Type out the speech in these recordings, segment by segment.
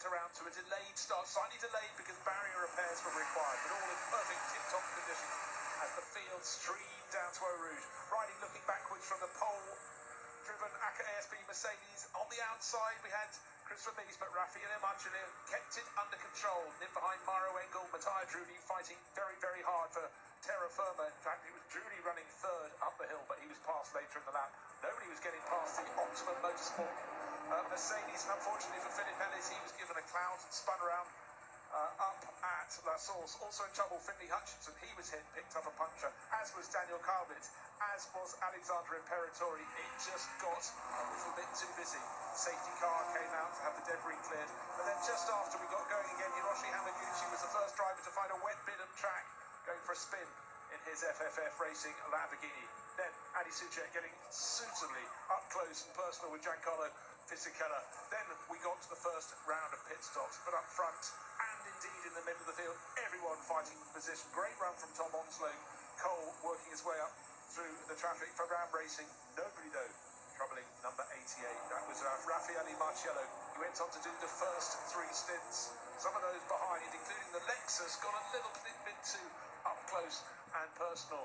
went around to a delayed start, slightly delayed because barrier repairs were required, but all in perfect tip-top condition as the field streamed down to Eau Rouge. Riding looking backwards from the pole-driven AKA ASB Mercedes. On the outside, we had Chris Vermees, but Raffaele Marcello kept it under control. In behind Mauro Engel, Matteo Drudi fighting very, very hard for terra firma. In fact, it was Drudi running third up the hill, but he was passed later in the lap. Nobody was getting past the Optimum Motorsport Mercedes, and unfortunately for Philippe Ellis, he was given a cloud and spun around up at La Source. Also in trouble, Finley Hutchinson, he was hit, picked up a puncture, as was Daniel Kalbitz, as was Alexandre Imperatori. It just got a little bit too busy. Safety car came out to have the debris cleared, but then just after we got going again, Hiroshi Hamaguchi was the first driver to find a wet bit of track, going for a spin in his FFF Racing Lamborghini. Then Adi Suchet getting suitably up close and personal with Giancarlo Fisichella. Then we got to the first round of pit stops, but up front and indeed in the middle of the field, everyone fighting for position. Great run from Tom Onslow. Cole working his way up through the traffic for Ram Racing. Nobody though troubling number 88. That was Raffaele Marcello. He went on to do the first three stints. Some of those behind, including the Lexus, got a little bit too up close and personal.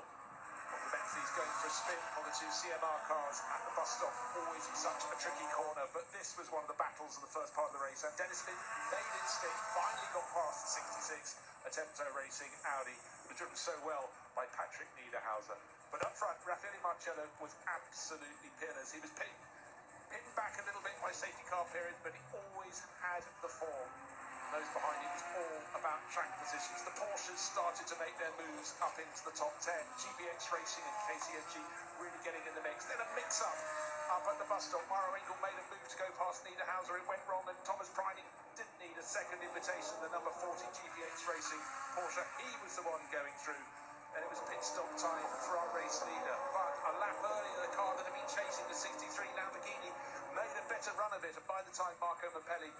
The Bentleys going for a spin on the two CMR cars at the bus stop. Always such a tricky corner, but this was one of the battles of the first part of the race. And Dennis Lin made it stick, finally got past the 66 Attempto Racing Audi. It was driven so well by Patrick Niederhauser. But up front, Raffaele Marcello was absolutely peerless. He was pitting back a little bit by safety car period, but he always had the form. Those behind him was all about track positions. The Porsches started to make their moves up into the top 10. GPX Racing and KCMG really getting in the mix. Then a mix-up up at the bus stop. Mauro Engel made a move to go past Niederhauser. It went wrong, and Thomas Preining didn't need a second invitation. The number 40 GPX Racing Porsche, he was the one going through. And it was pit stop time for our race leader. But a lap earlier, the car that had been chasing the 63 Lamborghini made a better run of it. And by the time Marco Mappelli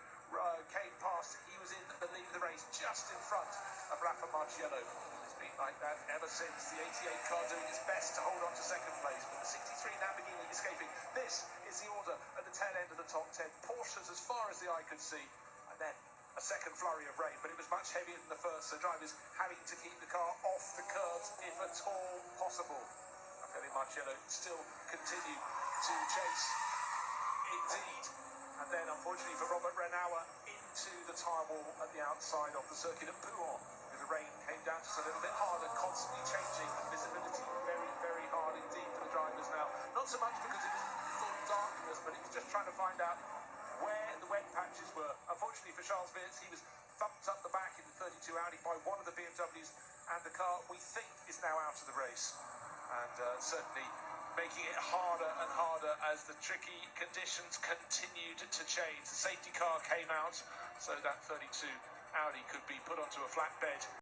came past, he was in the lead of the race, just in front of Rafa Marciello. It's been like that ever since. The 88 car doing its best to hold on to second place, but the 63 Lamborghini escaping. This is the order at the tail end of the top 10. Porsches as far as the eye could see. And then a second flurry of rain, but it was much heavier than the first, so drivers having to keep the car off the curbs if at all possible. Raffaele Marcello still continued to chase, indeed. And then, unfortunately for Robert Renauer, into the tyre wall at the outside of the circuit at Pouhon. The rain came down just a little bit harder, constantly changing, and visibility very, very hard indeed for the drivers now. Not so much because it was full darkness, but it was just trying to find out where the wet patches were. Unfortunately for Charles Weerts, he was thumped up the back in the 32 Audi by one of the BMWs, and the car, we think, is now out of the race. And certainly making it harder and harder as the tricky conditions continued to change. The safety car came out so that 32 Audi could be put onto a flatbed.